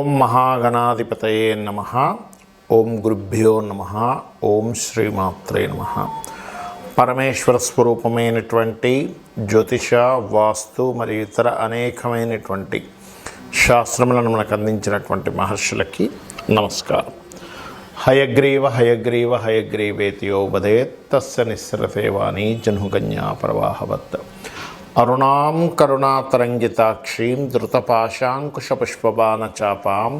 ఓం మహాగణాధిపతయే నమః. ఓం గురుభ్యో నమః. ఓం శ్రీమాత్రే నమః. పరమేశ్వర స్వరూపమైనటువంటి జ్యోతిష, వాస్తు మరియు ఇతర అనేకమైనటువంటి శాస్త్రములను మనకు అందించినటువంటి మహర్షులకి నమస్కారం. హయగ్రీవ హయగ్రీవ హయగ్రీవేతి యో వదేత్ తస్య నిస్సరతే వాణీ జనుగన్యా ప్రవాహవత్. అరుణాం కరుణాతరంగితాక్షీం ధృతపాశాంకుశపుష్పబాణచాపాం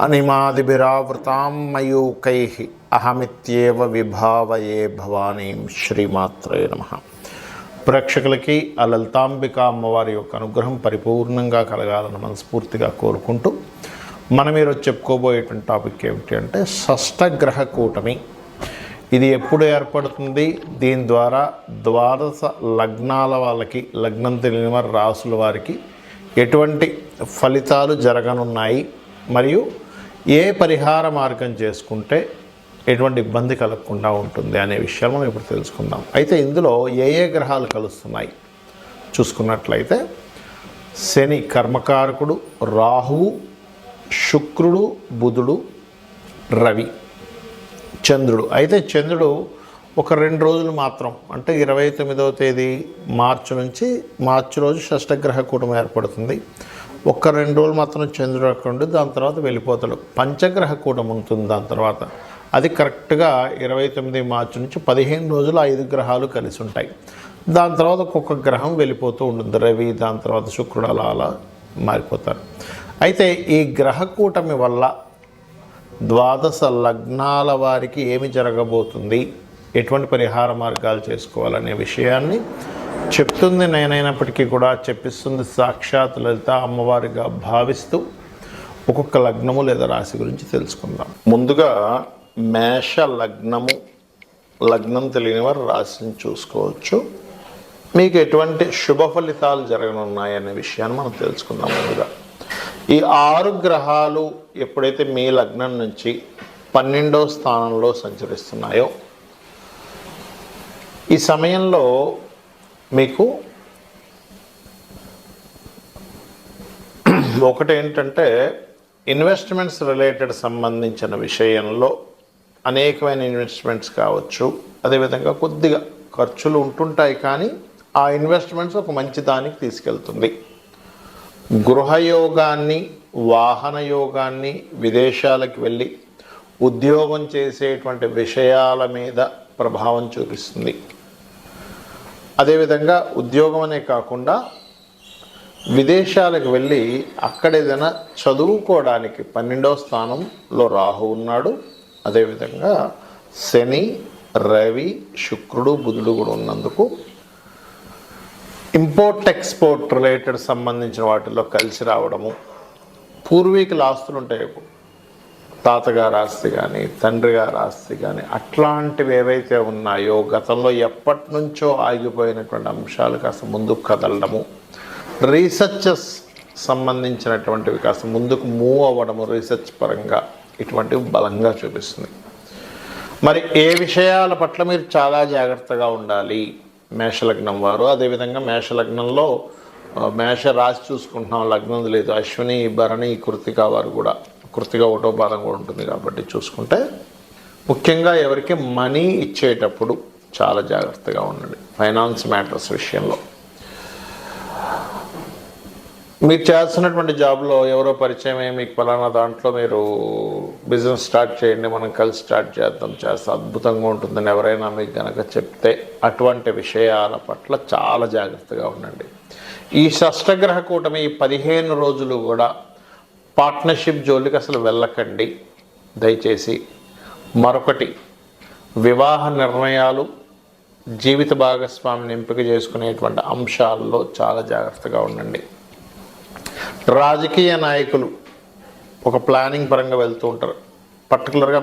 అనిమాదిభిరావృతాం మయూకైః అహమిత్యేవ విభావయే భవానీం. శ్రీమాత్రే నమః. ప్రేక్షకులకి ఆ లలితాంబిక అమ్మవారి యొక్క అనుగ్రహం పరిపూర్ణంగా కలగాలని మనస్ఫూర్తిగా కోరుకుంటూ మనం ఈరోజు చెప్పుకోబోయేటువంటి టాపిక్ ఏమిటి అంటే షష్టగ్రహ కూటమి. ఇది ఎప్పుడు ఏర్పడుతుంది, దీని ద్వారా ద్వాదశ లగ్నాల వాళ్ళకి, లగ్నం తెలియని వారి రాసుల వారికి ఎటువంటి ఫలితాలు జరగనున్నాయి, మరియు ఏ పరిహార మార్గం చేసుకుంటే ఎటువంటి ఇబ్బంది కలగకుండా ఉంటుంది అనే విషయాలు మనం ఇప్పుడు తెలుసుకుందాం. అయితే ఇందులో ఏ ఏ గ్రహాలు కలుస్తున్నాయి చూసుకున్నట్లయితే శని కర్మకారకుడు, రాహువు, శుక్రుడు, బుధుడు, రవి, చంద్రుడు. అయితే చంద్రుడు ఒక 2 రోజులు మాత్రం, అంటే 29వ తేదీ మార్చి నుంచి మార్చి రోజు షష్టగ్రహ కూటమి ఏర్పడుతుంది. ఒక 2 రోజులు మాత్రం చంద్రుడు అక్కడ ఉండి దాని తర్వాత వెళ్ళిపోతాడు. పంచగ్రహ కూటమి ఉంటుంది దాని తర్వాత. అది కరెక్ట్గా 29 మార్చి నుంచి 15 రోజులు 5 గ్రహాలు కలిసి ఉంటాయి. దాని తర్వాత ఒక్కొక్క గ్రహం వెళ్ళిపోతూ ఉంటుంది. రవి, దాని తర్వాత శుక్రుడు, అలా మారిపోతారు. అయితే ఈ గ్రహ కూటమి వల్ల ద్వాదశ లగ్నాల వారికి ఏమి జరగబోతుంది, ఎటువంటి పరిహార మార్గాలు చేసుకోవాలనే విషయాన్ని చెప్తుంది నేనైనప్పటికీ కూడా చెప్పిస్తుంది సాక్షాత్ లలిత అమ్మవారిగా భావిస్తూ ఒక్కొక్క లగ్నము లేదా రాశి గురించి తెలుసుకుందాం. ముందుగా మేష లగ్నము, లగ్నం తెలియని వారు రాశిని చూసుకోవచ్చు. మీకు ఎటువంటి శుభ ఫలితాలు జరగనున్నాయనే విషయాన్ని మనం తెలుసుకుందాం. ముందుగా ఈ 6 గ్రహాలు ఎప్పుడైతే మీ లగ్నం నుంచి 12వ స్థానంలో సంచరిస్తున్నాయో ఈ సమయంలో మీకు ఒకటేంటంటే ఇన్వెస్ట్మెంట్స్ రిలేటెడ్ సంబంధించిన విషయంలో అనేకమైన ఇన్వెస్ట్మెంట్స్ కావచ్చు. అదేవిధంగా కొద్దిగా ఖర్చులు ఉంటుంటాయి, కానీ ఆ ఇన్వెస్ట్మెంట్స్ ఒక మంచి దానికి తీసుకెళ్తుంది. గృహయోగాన్ని, వాహన యోగాన్ని, విదేశాలకు వెళ్ళి ఉద్యోగం చేసేటువంటి విషయాల మీద ప్రభావం చూపిస్తుంది. అదేవిధంగా ఉద్యోగం అనే కాకుండా విదేశాలకు వెళ్ళి అక్కడ ఏదైనా చదువుకోవడానికి 12వ స్థానంలో రాహు ఉన్నాడు. అదేవిధంగా శని, రవి, శుక్రుడు, బుధుడు కూడా ఉన్నందుకు ఇంపోర్ట్ ఎక్స్పోర్ట్ రిలేటెడ్ సంబంధించిన వాటిల్లో కలిసి రావడము, పూర్వీకుల ఆస్తులు ఉంటాయి, తాతగారి ఆస్తి కానీ తండ్రి గారి ఆస్తి కానీ అట్లాంటివి ఏవైతే ఉన్నాయో గతంలో ఎప్పటి నుంచో ఆగిపోయినటువంటి అంశాలు కాస్త ముందుకు కదలడము, రీసెర్చెస్ సంబంధించినటువంటివి కాస్త ముందుకు మూవ్ అవ్వడము, రీసెర్చ్ పరంగా ఇటువంటివి బలంగా చూపిస్తుంది. మరి ఏ విషయాల పట్ల మీరు చాలా జాగ్రత్తగా ఉండాలి మేషలగ్నం వారు. అదేవిధంగా మేషలగ్నంలో మేష రాశి చూసుకుంటున్నాం, లగ్నం లేదు, అశ్విని, భరణి, కృతిక వారు కూడా, కృతిక 1వ పాదం కూడా ఉంటుంది కాబట్టి చూసుకుంటే ముఖ్యంగా ఎవరికి మనీ ఇచ్చేటప్పుడు చాలా జాగ్రత్తగా ఉండండి. ఫైనాన్స్ మ్యాటర్స్ విషయంలో మీరు చేస్తున్నటువంటి జాబ్లో ఎవరో పరిచయమే మీకు ఫలానా దాంట్లో మీరు బిజినెస్ స్టార్ట్ చేయండి, మనం కలిసి స్టార్ట్ చేస్తే అద్భుతంగా ఉంటుందని ఎవరైనా మీకు కనుక చెప్తే అటువంటి విషయాల పట్ల చాలా జాగ్రత్తగా ఉండండి. ఈ షష్టగ్రహ కూటమి ఈ 15 రోజులు కూడా పార్ట్నర్షిప్ జోలికి అసలు వెళ్ళకండి దయచేసి. మరొకటి, వివాహ నిర్ణయాలు, జీవిత భాగస్వామిని ఎంపిక చేసుకునేటువంటి అంశాల్లో చాలా జాగ్రత్తగా ఉండండి. రాజకీయ నాయకులు ఒక ప్లానింగ్ పరంగా వెళ్తూ ఉంటారు. పర్టికులర్గా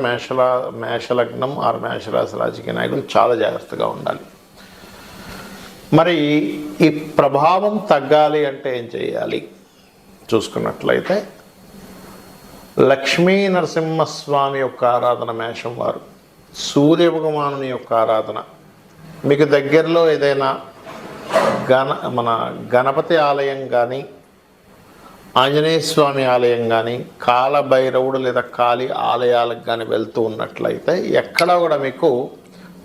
మేషలగ్నం ఆరు మేషరాశి రాజకీయ నాయకులు చాలా జాగ్రత్తగా ఉండాలి. మరి ఈ ప్రభావం తగ్గాలి అంటే ఏం చేయాలి చూసుకున్నట్లయితే లక్ష్మీ నరసింహస్వామి యొక్క ఆరాధన మేషం వారు, సూర్య భగవానుని యొక్క ఆరాధన, మీకు దగ్గరలో ఏదైనా మన గణపతి ఆలయం కానీ ఆంజనేయ స్వామి ఆలయం కానీ కాలభైరవుడు లేదా కాళీ ఆలయాలకు కానీ వెళ్తూ ఉన్నట్లయితే ఎక్కడా కూడా మీకు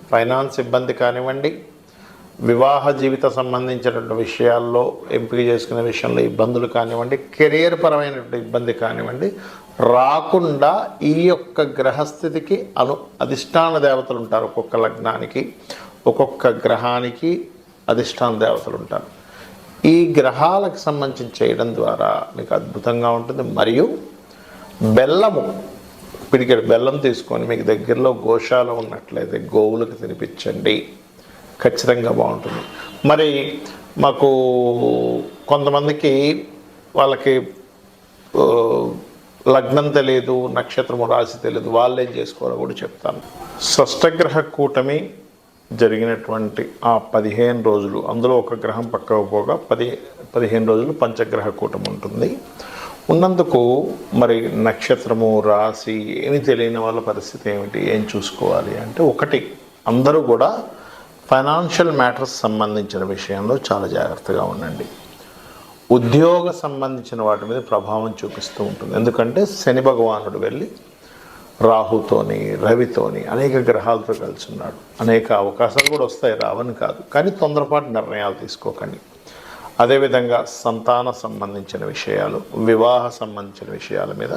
ఫైనాన్స్ ఇబ్బంది కానివ్వండి, వివాహ జీవిత సంబంధించినటువంటి విషయాల్లో ఎంపిక చేసుకునే విషయంలో ఇబ్బందులు కానివ్వండి, కెరియర్ పరమైనటువంటి ఇబ్బంది కానివ్వండి రాకుండా ఈ యొక్క గ్రహస్థితికి అధిష్టాన దేవతలు ఉంటారు. ఒక్కొక్క లగ్నానికి ఒక్కొక్క గ్రహానికి అధిష్టాన దేవతలు ఉంటారు. ఈ గ్రహాలకు సంబంధించి చేయడం ద్వారా మీకు అద్భుతంగా ఉంటుంది. మరియు బెల్లము, పిడికెడు బెల్లం తీసుకొని మీకు దగ్గరలో గోశాల ఉన్నట్లయితే గోవులకు తినిపించండి, ఖచ్చితంగా బాగుంటుంది. మరి మాకు కొంతమందికి వాళ్ళకి లగ్నం తెలియదు, నక్షత్రము రాశి తెలియదు, వాళ్ళు ఏం చేసుకోవాలో కూడా చెప్తాను. షష్టగ్రహ కూటమి జరిగినటువంటి ఆ 15 రోజులు, అందులో ఒక గ్రహం పక్కకు పోగా 15 రోజులు పంచగ్రహ కూటమి ఉంటుంది. ఉన్నందుకు మరి నక్షత్రము రాశి ఏమి తెలియని వాళ్ళ పరిస్థితి ఏమిటి, ఏం చూసుకోవాలి అంటే, ఒకటి అందరూ కూడా ఫైనాన్షియల్ మ్యాటర్స్ సంబంధించిన విషయంలో చాలా జాగ్రత్తగా ఉండండి. ఉద్యోగ సంబంధించిన వాటి మీద ప్రభావం చూపిస్తూ ఉంటుంది. ఎందుకంటే శని భగవానుడు వెళ్ళి రాహుతోని రవితోని అనేక గ్రహాలతో కలిసి ఉన్నాడు. అనేక అవకాశాలు కూడా వస్తాయి, రావని కాదు, కానీ తొందరపాటు నిర్ణయాలు తీసుకోకండి. అదేవిధంగా సంతాన సంబంధించిన విషయాలు, వివాహ సంబంధించిన విషయాల మీద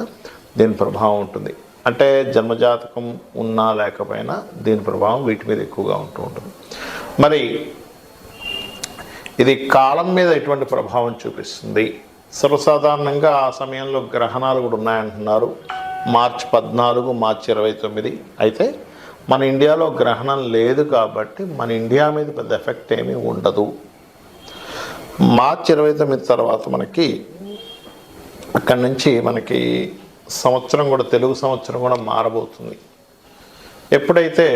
దీని ప్రభావం ఉంటుంది. అంటే జన్మజాతకం ఉన్నా లేకపోయినా దీని ప్రభావం వీటి మీద ఎక్కువగా ఉంటూ ఉంటుంది. మరి ఇది కాలం మీద ఎటువంటి ప్రభావం చూపిస్తుంది? సర్వసాధారణంగా ఆ సమయంలో గ్రహణాలు కూడా ఉన్నాయంటున్నారు. మార్చి 14, మార్చి 29. అయితే మన ఇండియాలో గ్రహణం లేదు కాబట్టి మన ఇండియా మీద పెద్ద ఎఫెక్ట్ ఏమీ ఉండదు. మార్చి 29 తర్వాత మనకి అక్కడి నుంచి మనకి సంవత్సరం కూడా, తెలుగు సంవత్సరం కూడా మారబోతుంది. ఎప్పుడైతే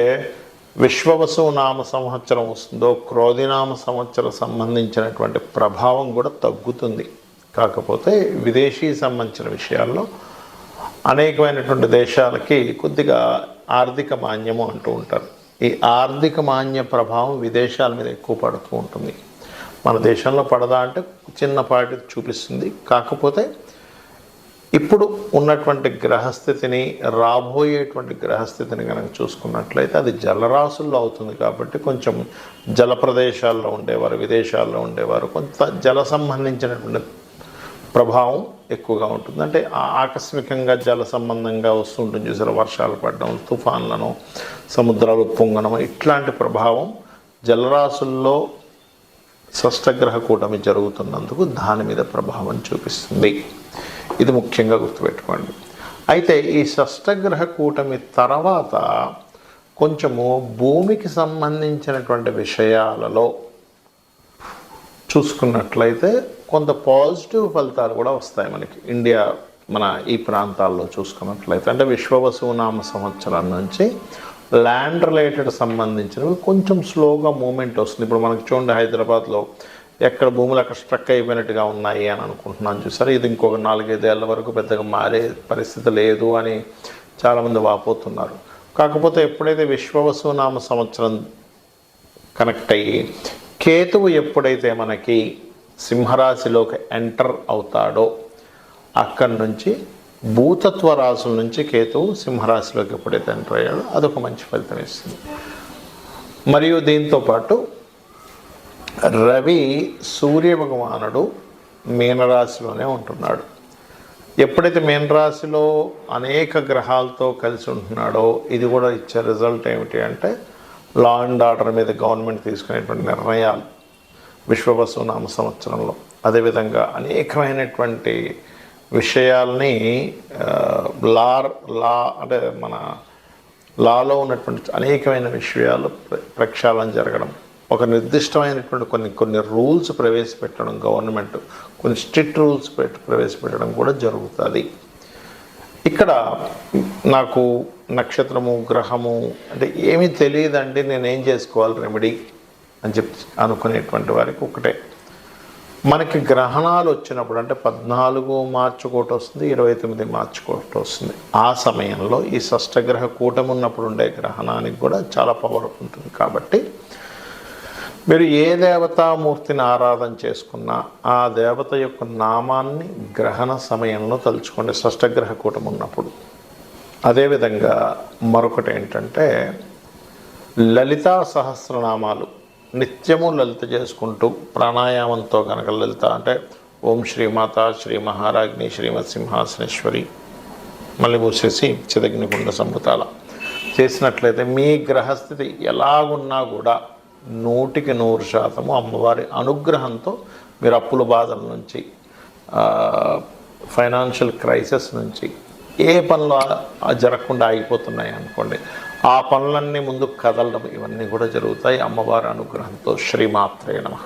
విశ్వవసు నామ సంవత్సరం వస్తుందో క్రోధినామ సంవత్సరం సంబంధించినటువంటి ప్రభావం కూడా తగ్గుతుంది. కాకపోతే విదేశీ సంబంధించిన విషయాల్లో అనేకమైనటువంటి దేశాలకి కొద్దిగా ఆర్థిక మాన్యము అంటూ ఉంటారు. ఈ ఆర్థిక మాన్య ప్రభావం విదేశాల మీద ఎక్కువ పడుతూ ఉంటుంది. మన దేశంలో పడదా అంటే చిన్నపాటి చూపిస్తుంది. కాకపోతే ఇప్పుడు ఉన్నటువంటి గ్రహస్థితిని, రాబోయేటువంటి గ్రహస్థితిని కనుక చూసుకున్నట్లయితే అది జలరాశుల్లో అవుతుంది. కాబట్టి కొంచెం జల ప్రదేశాల్లో ఉండేవారు, విదేశాల్లో ఉండేవారు కొంత జల సంబంధించినటువంటి ప్రభావం ఎక్కువగా ఉంటుంది. అంటే ఆకస్మికంగా జల సంబంధంగా వస్తుంటుంది చూసారు, వర్షాలు పడడం, తుఫాన్లను, సముద్రాలు పొంగడం, ఇట్లాంటి ప్రభావం జలరాశుల్లో షష్టగ్రహ కూటమి జరుగుతున్నందుకు దాని మీద ప్రభావం చూపిస్తుంది. ఇది ముఖ్యంగా గుర్తుపెట్టుకోండి. అయితే ఈ షష్టగ్రహ కూటమి తర్వాత కొంచెము భూమికి సంబంధించినటువంటి విషయాలలో చూసుకున్నట్లయితే కొంత పాజిటివ్ ఫలితాలు కూడా వస్తాయి మనకి. ఇండియా మన ఈ ప్రాంతాల్లో చూసుకున్నట్లయితే అంటే విశ్వవసునామ సంవత్సరం నుంచి ల్యాండ్ రిలేటెడ్ సంబంధించినవి కొంచెం స్లోగా మూమెంట్ వస్తుంది. ఇప్పుడు మనకి చూడండి, హైదరాబాద్లో ఎక్కడ భూములు అక్కడ స్ట్రక్ అయిపోయినట్టుగా ఉన్నాయి అని అనుకుంటున్నాను చూసారు. ఇది ఇంకొక 4-5 ఏళ్ళ వరకు పెద్దగా మారే పరిస్థితి లేదు అని చాలామంది వాపోతున్నారు. కాకపోతే ఎప్పుడైతే విశ్వవసునామ సంవత్సరం కనెక్ట్ అయ్యి కేతువు ఎప్పుడైతే మనకి సింహరాశిలోకి ఎంటర్ అవుతాడో అక్కడి నుంచి భూతత్వ రాశుల నుంచి కేతువు సింహరాశిలోకి ఎప్పుడైతే ఎంటర్ అయ్యాడో అదొక మంచి ఫలితం ఇస్తుంది. మరియు దీంతోపాటు రవి సూర్య భగవానుడు మీనరాశిలోనే ఉంటున్నాడు. ఎప్పుడైతే మీనరాశిలో అనేక గ్రహాలతో కలిసి ఉంటున్నాడో ఇది కూడా ఇచ్చే రిజల్ట్ ఏమిటి అంటే లా అండ్ ఆర్డర్ మీద గవర్నమెంట్ తీసుకునేటువంటి నిర్ణయాలు విశ్వవసునామ సంవత్సరంలో, అదేవిధంగా అనేకమైనటువంటి విషయాల్ని లా అంటే మన లాలో ఉన్నటువంటి అనేకమైన విషయాలు ప్రక్షాళన జరగడం, ఒక నిర్దిష్టమైనటువంటి కొన్ని రూల్స్ ప్రవేశపెట్టడం, గవర్నమెంట్ కొన్ని స్ట్రిక్ట్ రూల్స్ ప్రవేశపెట్టడం కూడా జరుగుతుంది. ఇక్కడ నాకు నక్షత్రము, గ్రహము అంటే ఏమీ తెలియదండి, నేనేం చేసుకోవాలి రెమెడీ అని చెప్పి అనుకునేటువంటి వారికి ఒకటే, మనకి గ్రహణాలు వచ్చినప్పుడు అంటే 14 మార్చి ఒకటి వస్తుంది, 29 మార్చి ఒకటి వస్తుంది. ఆ సమయంలో ఈ షష్టగ్రహ కూటమి ఉన్నప్పుడు ఉండే గ్రహణానికి కూడా చాలా పవర్ ఉంటుంది. కాబట్టి మీరు ఏ దేవతామూర్తిని ఆరాధన చేసుకున్నా ఆ దేవత యొక్క నామాన్ని గ్రహణ సమయంలో తలుచుకోండి, షష్టగ్రహ కూటమి ఉన్నప్పుడు. అదేవిధంగా మరొకటి ఏంటంటే లలితా సహస్రనామాలు నిత్యము లలిత చేసుకుంటూ ప్రాణాయామంతో కనుక లలిత అంటే ఓం శ్రీమాత శ్రీ మహారాజ్ని శ్రీమత్ సింహాసనేశ్వరి మళ్ళీ మూసేసి చిదగ్నిగుండ సంభుతాల చేసినట్లయితే మీ గ్రహస్థితి ఎలాగున్నా కూడా 100% అమ్మవారి అనుగ్రహంతో మీరు అప్పుల బాధల నుంచి, ఫైనాన్షియల్ క్రైసిస్ నుంచి, ఏ పనులు జరగకుండా ఆగిపోతున్నాయి అనుకోండి, ఆ పనులన్నీ ముందుకు కదలడం ఇవన్నీ కూడా జరుగుతాయి అమ్మవారి అనుగ్రహంతో. శ్రీమాత్రే నమః.